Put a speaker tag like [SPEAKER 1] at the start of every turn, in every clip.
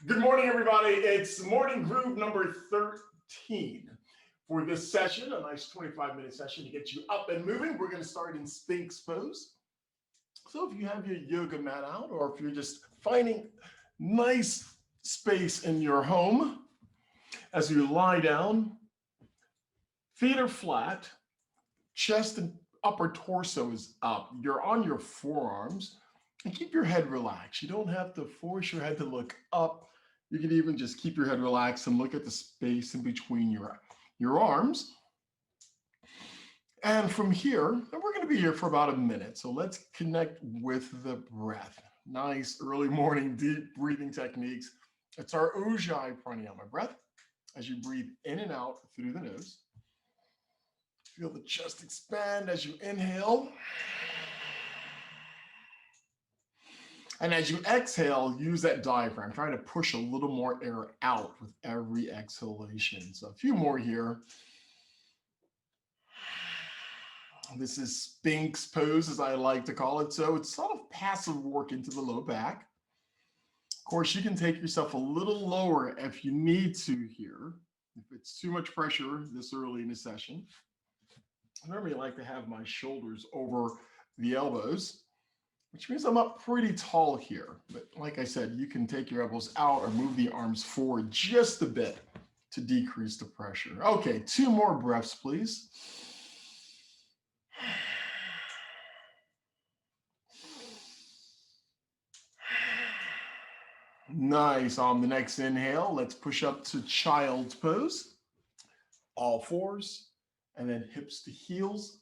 [SPEAKER 1] Good morning, everybody. It's morning groove number 13 for this session, a nice 25-minute session to get you up and moving. We're going to start in Sphinx pose. So if you have your yoga mat out, or if you're just finding nice space in your home, as you lie down, feet are flat, chest and upper torso is up. You're on your forearms, and keep your head relaxed. You don't have to force your head to look up. You can even just keep your head relaxed and look at the space in between your arms. And from here, and we're going to be here for about a minute. So let's connect with the breath. Nice early morning deep breathing techniques. It's our Ujjayi pranayama breath. As you breathe in and out through the nose, feel the chest expand as you inhale. And as you exhale, use that diaphragm. Try to push a little more air out with every exhalation. So a few more here. This is Sphinx pose, as I like to call it. So it's sort of passive work into the low back. Of course, you can take yourself a little lower if you need to here, if it's too much pressure this early in the session. I normally like to have my shoulders over the elbows, which means I'm up pretty tall here. But like I said, you can take your elbows out or move the arms forward just a bit to decrease the pressure. Okay, 2 more breaths, please. Nice. On the next inhale, let's push up to child's pose. All fours, and then hips to heels.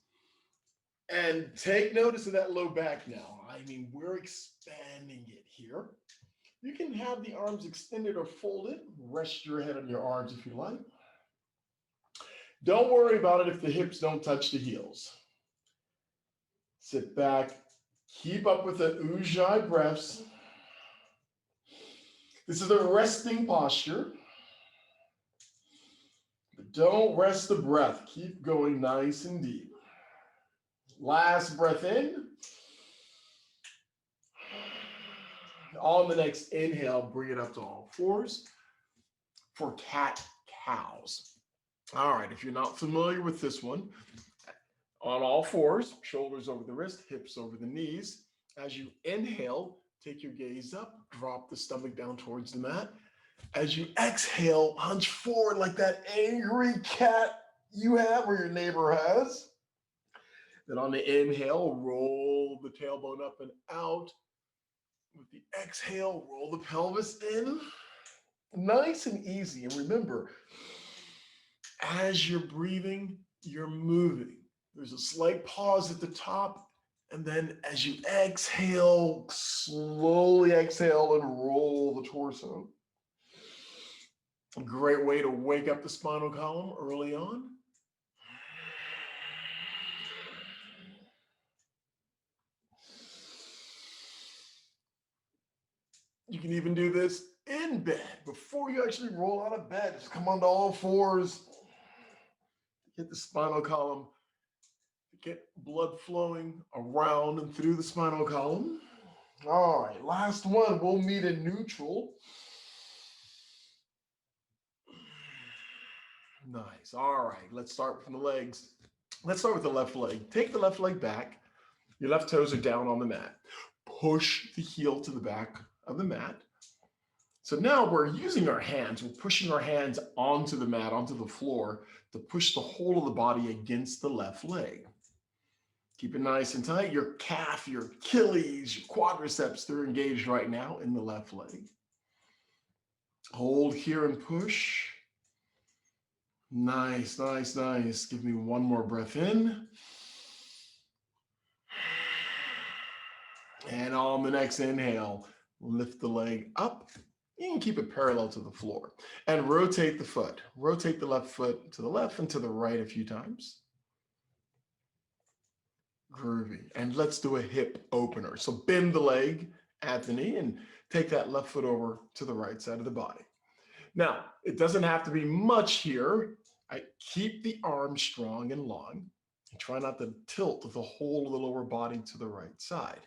[SPEAKER 1] And take notice of that low back now. I mean, we're expanding it here. You can have the arms extended or folded. Rest your head on your arms if you like. Don't worry about it if the hips don't touch the heels. Sit back. Keep up with the Ujjayi breaths. This is a resting posture. But don't rest the breath. Keep going nice and deep. Last breath in. On the next inhale, bring it up to all fours for cat-cows. All right, if you're not familiar with this one, on all fours, shoulders over the wrist, hips over the knees. As you inhale, take your gaze up, drop the stomach down towards the mat. As you exhale, hunch forward like that angry cat you have or your neighbor has. Then on the inhale, roll the tailbone up and out. With the exhale, roll the pelvis in. Nice and easy. And remember, as you're breathing, you're moving. There's a slight pause at the top. And then as you exhale, slowly exhale and roll the torso. A great way to wake up the spinal column early on. You can even do this in bed before you actually roll out of bed. Just come onto all fours. Get the spinal column. Get blood flowing around and through the spinal column. All right, last one. We'll meet in neutral. Nice. All right, let's start from the legs. Let's start with the left leg. Take the left leg back. Your left toes are down on the mat. Push the heel to the back of the mat. So now we're using our hands. We're pushing our hands onto the mat, onto the floor, to push the whole of the body against the left leg. Keep it nice and tight. Your calf, your Achilles, your quadriceps, they're engaged right now in the left leg. Hold here and push. Nice, nice, nice. Give me one more breath in. And on the next inhale, lift the leg up. You can keep it parallel to the floor. And rotate the foot. Rotate the left foot to the left and to the right a few times. Groovy. And let's do a hip opener. So bend the leg at the knee and take that left foot over to the right side of the body. Now, it doesn't have to be much here. I keep the arms strong and long. And try not to tilt the whole of the lower body to the right side.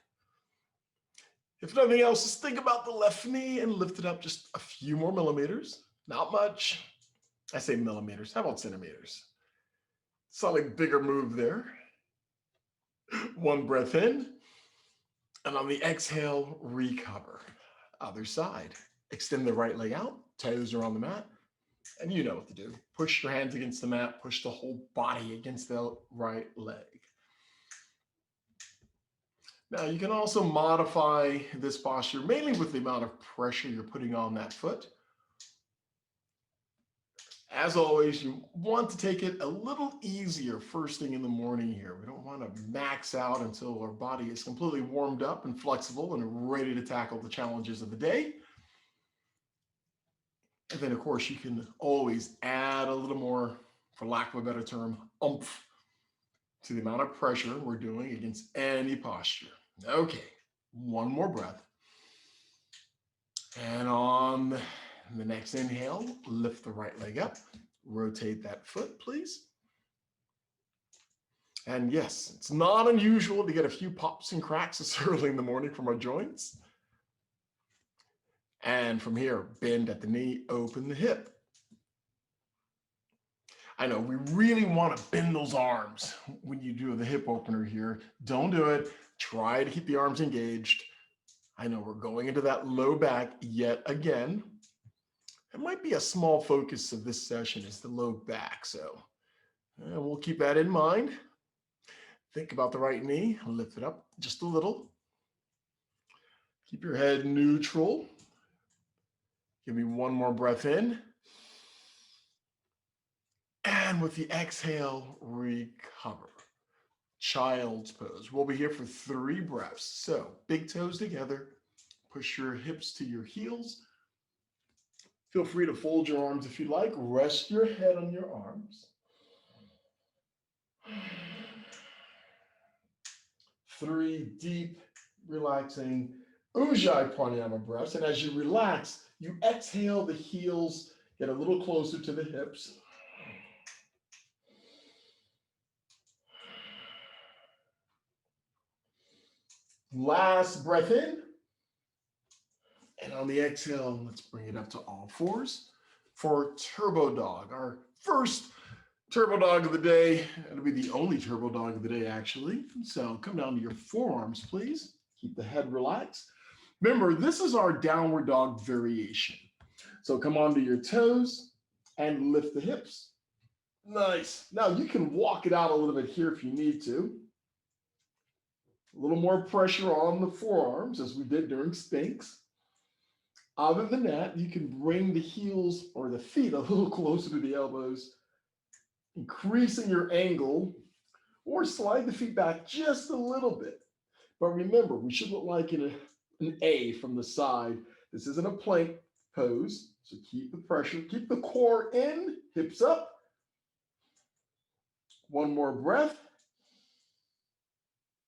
[SPEAKER 1] If nothing else, just think about the left knee and lift it up just a few more millimeters. Not much. I say millimeters. How about centimeters? Slightly bigger move there. One breath in. And on the exhale, recover. Other side. Extend the right leg out. Toes are on the mat. And you know what to do. Push your hands against the mat. Push the whole body against the right leg. Now, you can also modify this posture mainly with the amount of pressure you're putting on that foot. As always, you want to take it a little easier first thing in the morning here. We don't want to max out until our body is completely warmed up and flexible and ready to tackle the challenges of the day. And then, of course, you can always add a little more, for lack of a better term, oomph to the amount of pressure we're doing against any posture. Okay, one more breath. And on the next inhale, lift the right leg up. Rotate that foot, please. And yes, it's not unusual to get a few pops and cracks this early in the morning from our joints. And from here, bend at the knee, open the hip. I know we really want to bend those arms when you do the hip opener here. Don't do it. Try to keep the arms engaged. I know we're going into that low back yet again. It might be a small focus of this session is the low back. So we'll keep that in mind. Think about the right knee. Lift it up just a little. Keep your head neutral. Give me one more breath in. And with the exhale, recover. Child's pose. We'll be here for 3 breaths. So big toes together. Push your hips to your heels. Feel free to fold your arms if you like. Rest your head on your arms. 3 deep, relaxing Ujjayi pranayama breaths. And as you relax, you exhale, the heels get a little closer to the hips. Last breath in. And on the exhale, let's bring it up to all fours for Turbo Dog, our first Turbo Dog of the day. It'll be the only Turbo Dog of the day, actually. So come down to your forearms, please. Keep the head relaxed. Remember, this is our downward dog variation. So come onto your toes and lift the hips. Nice. Now you can walk it out a little bit here if you need to. A little more pressure on the forearms as we did during Sphinx. Other than that, you can bring the heels or the feet a little closer to the elbows, increasing your angle, or slide the feet back just a little bit. But remember, we should look like an A from the side. This isn't a plank pose, so keep the pressure, keep the core in, hips up. One more breath.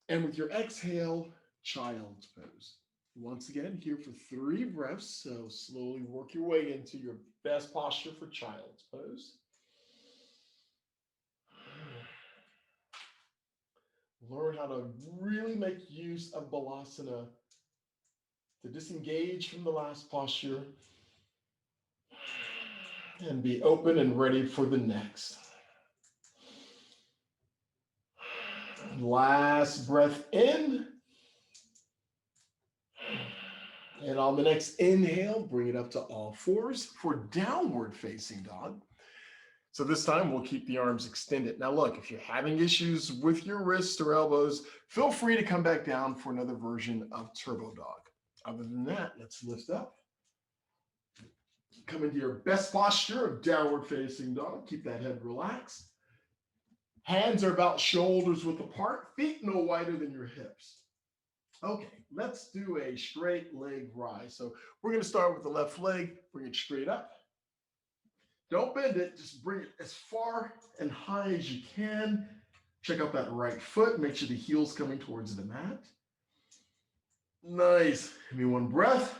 [SPEAKER 1] And with your exhale, child's pose. Once again, here for 3 breaths. So slowly work your way into your best posture for child's pose. Learn how to really make use of Balasana to disengage from the last posture and be open and ready for the next. Last breath in. And on the next inhale, bring it up to all fours for downward facing dog. So this time we'll keep the arms extended. Now look, if you're having issues with your wrists or elbows, feel free to come back down for another version of Turbo Dog. Other than that, let's lift up. Come into your best posture of downward facing dog. Keep that head relaxed. Hands are about shoulders width apart, feet no wider than your hips. Okay, let's do a straight leg rise. So we're going to start with the left leg, bring it straight up. Don't bend it, just bring it as far and high as you can. Check out that right foot, make sure the heel's coming towards the mat. Nice. Give me one breath.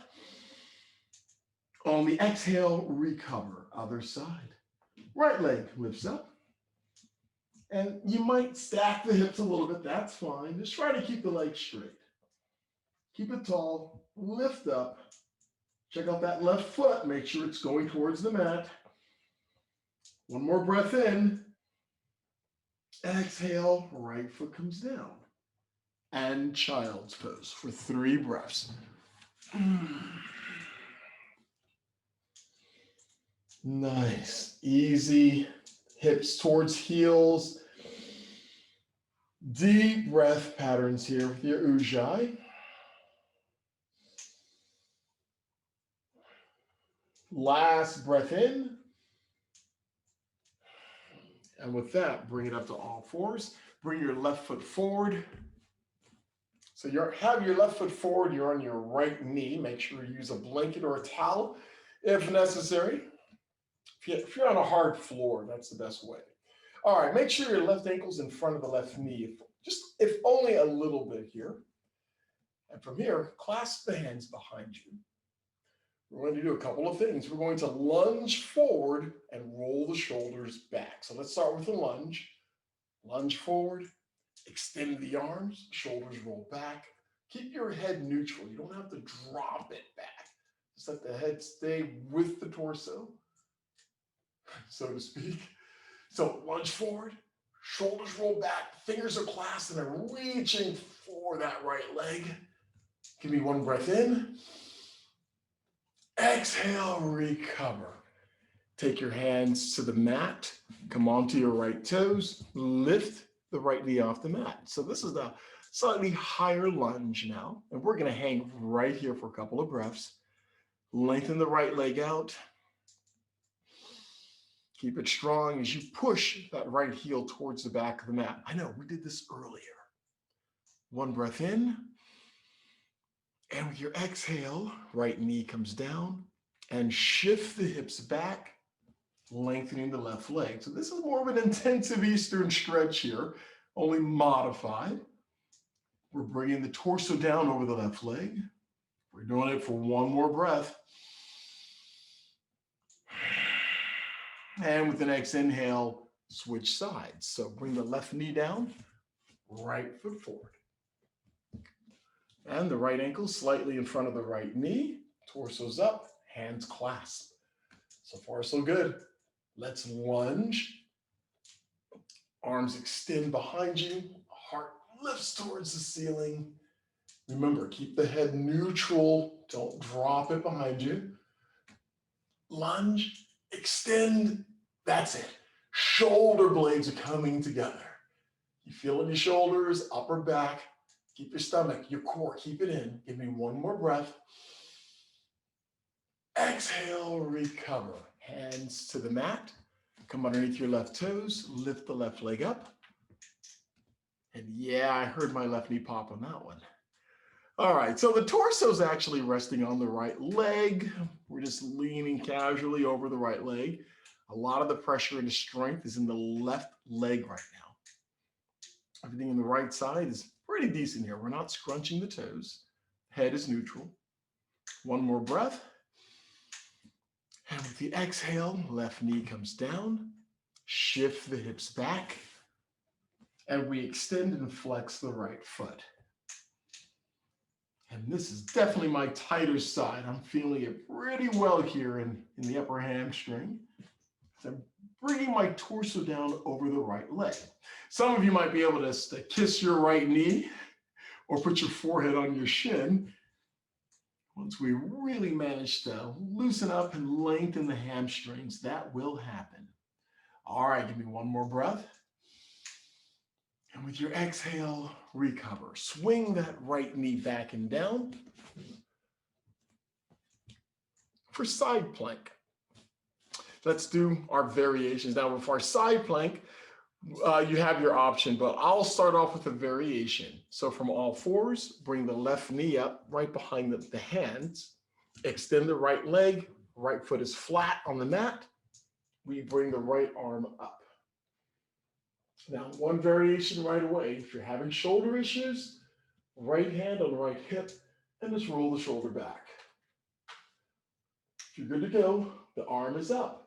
[SPEAKER 1] On the exhale, recover. Other side. Right leg lifts up. And you might stack the hips a little bit, that's fine. Just try to keep the legs straight. Keep it tall. Lift up. Check out that left foot. Make sure it's going towards the mat. One more breath in. Exhale, right foot comes down. And child's pose for 3 breaths. Nice, easy. Hips towards heels. Deep breath patterns here with your ujjayi. Last breath in. And with that, bring it up to all fours. Bring your left foot forward. So have your left foot forward, you're on your right knee. Make sure you use a blanket or a towel if necessary. If you're on a hard floor, that's the best way. All right, make sure your left ankle's in front of the left knee, if only a little bit here. And from here, clasp the hands behind you. We're going to do a couple of things. We're going to lunge forward and roll the shoulders back. So let's start with the lunge. Lunge forward, extend the arms, shoulders roll back. Keep your head neutral. You don't have to drop it back. Just let the head stay with the torso, so to speak. So lunge forward, shoulders roll back, fingers are clasped, and I'm reaching for that right leg. Give me one breath in. Exhale, recover. Take your hands to the mat, come onto your right toes, lift the right knee off the mat. So this is the slightly higher lunge now, and we're gonna hang right here for a couple of breaths. Lengthen the right leg out. Keep it strong as you push that right heel towards the back of the mat. I know, we did this earlier. One breath in. And with your exhale, right knee comes down and shift the hips back, lengthening the left leg. So this is more of an intensive Eastern stretch here, only modified. We're bringing the torso down over the left leg. We're doing it for one more breath. And with the next inhale, switch sides. So bring the left knee down, right foot forward. And the right ankle slightly in front of the right knee, torso's up, hands clasped. So far, so good. Let's lunge. Arms extend behind you, heart lifts towards the ceiling. Remember, keep the head neutral, don't drop it behind you. Lunge, extend, that's it. Shoulder blades are coming together. You feel in your shoulders, upper back. Keep your stomach, your core, keep it in. Give me one more breath. Exhale, recover. Hands to the mat. Come underneath your left toes. Lift the left leg up. And yeah, I heard my left knee pop on that one. All right, so the torso is actually resting on the right leg. We're just leaning casually over the right leg. A lot of the pressure and the strength is in the left leg right now. Everything on the right side is pretty decent here. We're not scrunching the toes. Head is neutral. One more breath. And with the exhale, left knee comes down. Shift the hips back. And we extend and flex the right foot. And this is definitely my tighter side. I'm feeling it pretty well here in the upper hamstring. So I'm bringing my torso down over the right leg. Some of you might be able to kiss your right knee or put your forehead on your shin. Once we really manage to loosen up and lengthen the hamstrings, that will happen. All right, give me one more breath. And with your exhale, recover. Swing that right knee back and down for side plank. Let's do our variations. Now, with our side plank, you have your option, but I'll start off with a variation. So from all fours, bring the left knee up right behind the hands. Extend the right leg. Right foot is flat on the mat. We bring the right arm up. Now, one variation right away. If you're having shoulder issues, right hand on the right hip, and just roll the shoulder back. If you're good to go, the arm is up.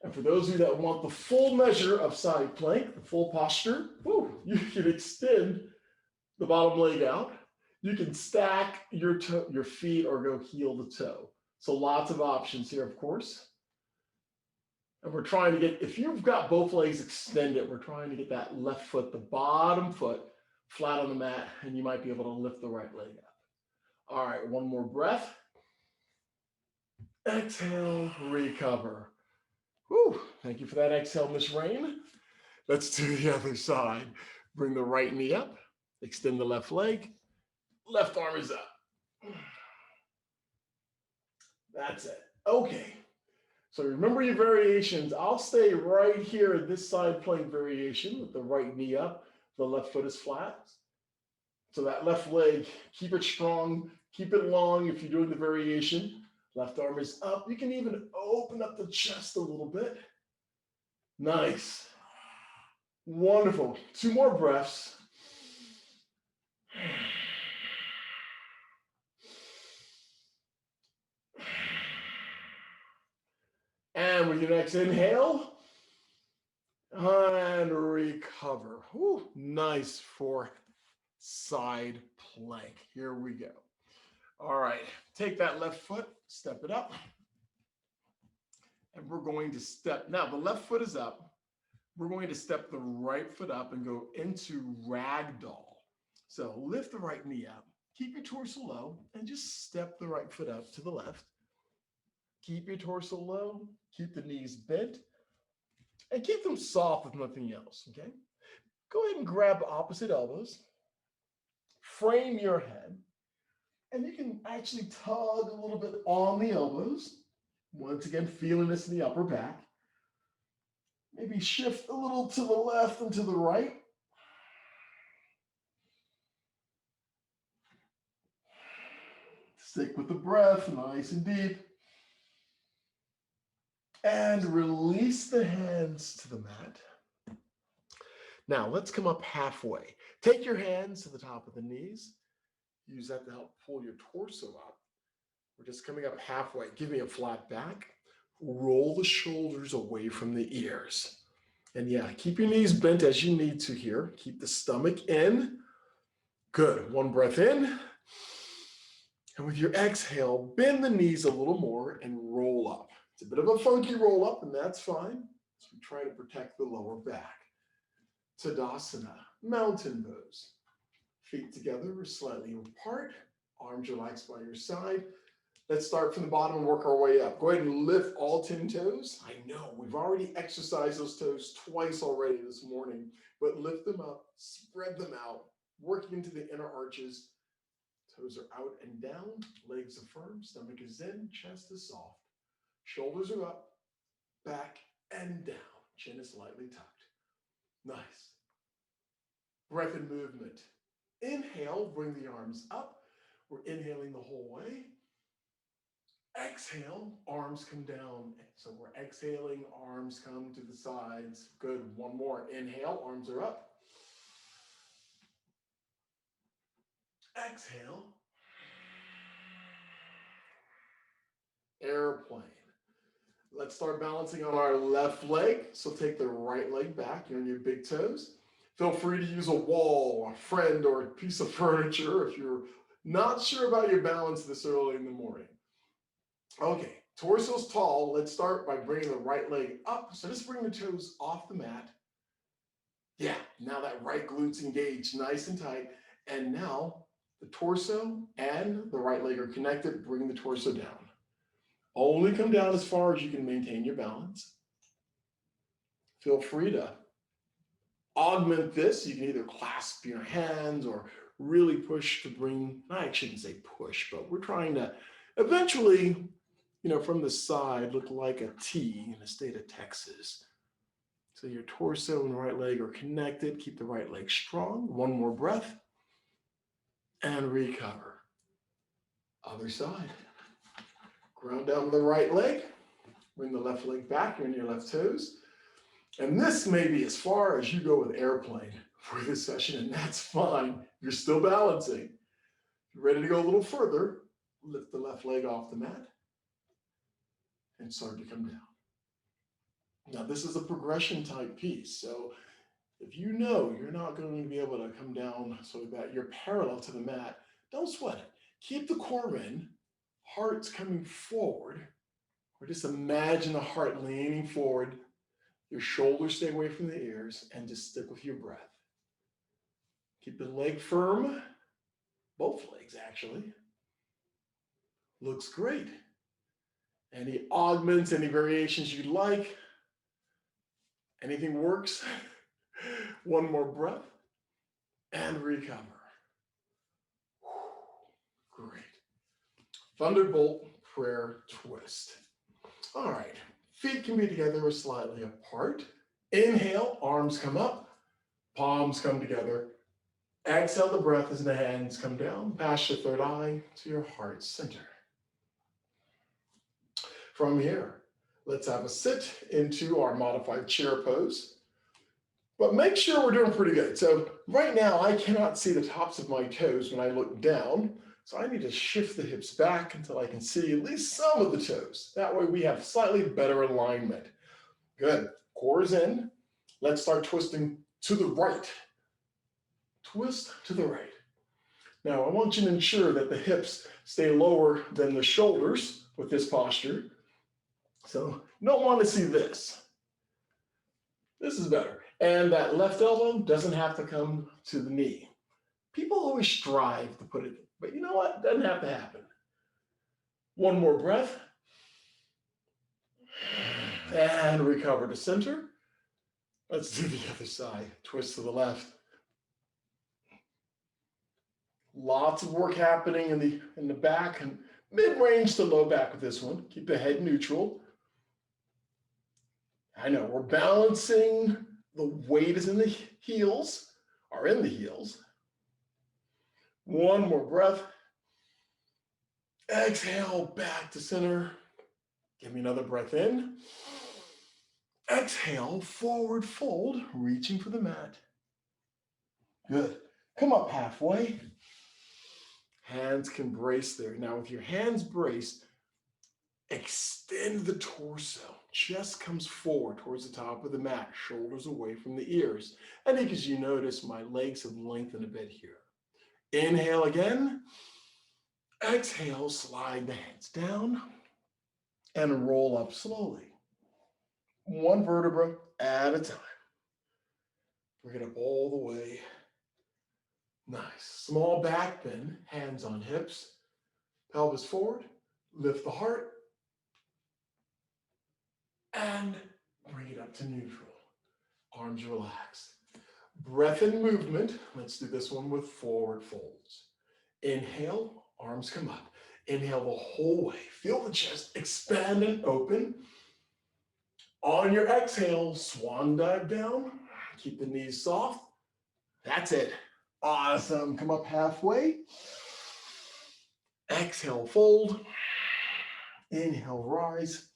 [SPEAKER 1] And for those of you that want the full measure of side plank, the full posture, you can extend the bottom leg out. You can stack your feet or go heel to toe. So lots of options here, of course. And we're trying to get, if you've got both legs extended, we're trying to get that left foot, the bottom foot, flat on the mat, and you might be able to lift the right leg up. All right, one more breath. Exhale, recover. Whew, thank you for that exhale, Miss Rain. Let's do the other side. Bring the right knee up, extend the left leg, left arm is up. That's it. Okay. So remember your variations. I'll stay right here at this side playing variation with the right knee up. The left foot is flat. So that left leg, keep it strong, keep it long if you're doing the variation. Left arm is up. You can even open up the chest a little bit. Nice. Wonderful. 2 more breaths. And with your next inhale, and recover. Whew, nice for side plank. Here we go. All right, take that left foot, step it up. And we're going to step, now the left foot is up. We're going to step the right foot up and go into ragdoll. So lift the right knee up, keep your torso low, and just step the right foot up to the left. Keep your torso low, keep the knees bent, and keep them soft if nothing else, okay? Go ahead and grab opposite elbows, frame your head, and you can actually tug a little bit on the elbows. Once again, feeling this in the upper back. Maybe shift a little to the left and to the right. Stick with the breath, nice and deep. And release the hands to the mat. Now let's come up halfway. Take your hands to the top of the knees. Use that to help pull your torso up. We're just coming up halfway. Give me a flat back. Roll the shoulders away from the ears. And yeah, keep your knees bent as you need to here. Keep the stomach in. Good. One breath in. And with your exhale, bend the knees a little more and roll up. It's a bit of a funky roll up, and that's fine. So we try to protect the lower back. Tadasana, mountain pose. Feet together or slightly apart. Arms relaxed by your side. Let's start from the bottom and work our way up. Go ahead and lift all 10 toes. I know we've already exercised those toes twice already this morning, but lift them up, spread them out, working into the inner arches. Toes are out and down, legs are firm, stomach is in, chest is soft. Shoulders are up, back and down. Chin is slightly tucked. Nice. Breath and movement. Inhale, bring the arms up. We're inhaling the whole way. Exhale, arms come down. So we're exhaling, arms come to the sides. Good. One more. Inhale, arms are up. Exhale. Airplane. Let's start balancing on our left leg. So take the right leg back. You're on your big toes. Feel free to use a wall, a friend, or a piece of furniture if you're not sure about your balance this early in the morning. Okay, torso's tall. Let's start by bringing the right leg up. So just bring the toes off the mat. Yeah, now that right glute's engaged nice and tight. And now the torso and the right leg are connected. Bring the torso down. Only come down as far as you can maintain your balance. Feel free to augment this. You can either clasp your hands or really push to bring, I shouldn't say push, but we're trying to eventually, from the side, look like a T in the state of Texas. So your torso and right leg are connected. Keep the right leg strong. One more breath and recover. Other side. Ground down the right leg. Bring the left leg back. You're on your left toes. And this may be as far as you go with airplane for this session, and that's fine. You're still balancing. If you're ready to go a little further, lift the left leg off the mat and start to come down. Now, this is a progression type piece. So if you know you're not going to be able to come down so that you're parallel to the mat, Don't sweat it. Keep the core in, heart's coming forward, or just imagine the heart leaning forward. Your shoulders stay away from the ears, and just stick with your breath. Keep the leg firm, both legs actually. Looks great. Any augments, any variations you'd like, anything works. One more breath and recover. Great. Thunderbolt prayer twist. All right, feet can be together or slightly apart. Inhale, arms come up, palms come together. Exhale the breath as the hands come down, past your third eye to your heart center. From here, let's have a sit into our modified chair pose. But make sure we're doing pretty good. So right now, I cannot see the tops of my toes when I look down. So I need to shift the hips back until I can see at least some of the toes. That way we have slightly better alignment. Good. Core is in. Let's start twisting to the right. Twist to the right. Now I want you to ensure that the hips stay lower than the shoulders with this posture. So you don't want to see this. This is better. And that left elbow doesn't have to come to the knee. People always strive to put it, but you know what? It doesn't have to happen. One more breath. And recover to center. Let's do the other side. Twist to the left. Lots of work happening in the back and mid-range to low back with this one. Keep the head neutral. I know we're balancing. The weight is in the heels, or in the heels. One more breath. Exhale, back to center. Give me another breath in. Exhale, forward fold, reaching for the mat. Good. Come up halfway. Hands can brace there. Now with your hands braced, extend the torso. Chest comes forward towards the top of the mat, shoulders away from the ears. I think as you notice, my legs have lengthened a bit here. Inhale again. Exhale, slide the hands down and roll up slowly. One vertebra at a time. Bring it up all the way. Nice. Small back bend, hands on hips, pelvis forward, lift the heart, and bring it up to neutral. Arms relaxed. Breath and movement. Let's do this one with forward folds. Inhale, arms come up. Inhale the whole way. Feel the chest expand and open. On your exhale, swan dive down. Keep the knees soft. That's it. Awesome. Come up halfway. Exhale, fold. Inhale, rise.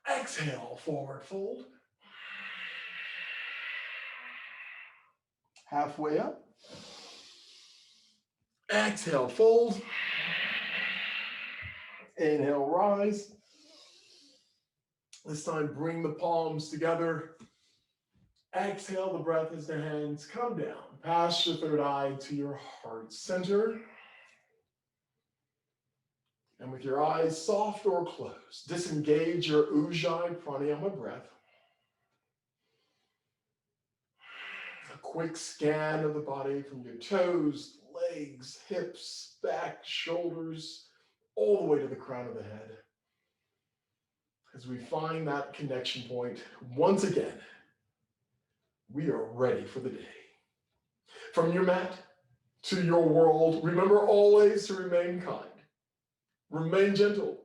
[SPEAKER 1] Exhale, forward fold. Halfway up. Exhale, fold. Inhale, rise. This time, bring the palms together. Exhale the breath as the hands come down. Pass your third eye to your heart center. And with your eyes soft or closed, disengage your Ujjayi pranayama breath. A quick scan of the body from your toes, legs, hips, back, shoulders, all the way to the crown of the head. As we find that connection point, once again, we are ready for the day. From your mat to your world, remember always to remain kind, remain gentle,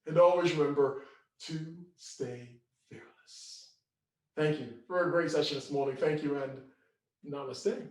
[SPEAKER 1] and always remember to stay fearless. Thank you for a great session this morning. Thank you, and namaste.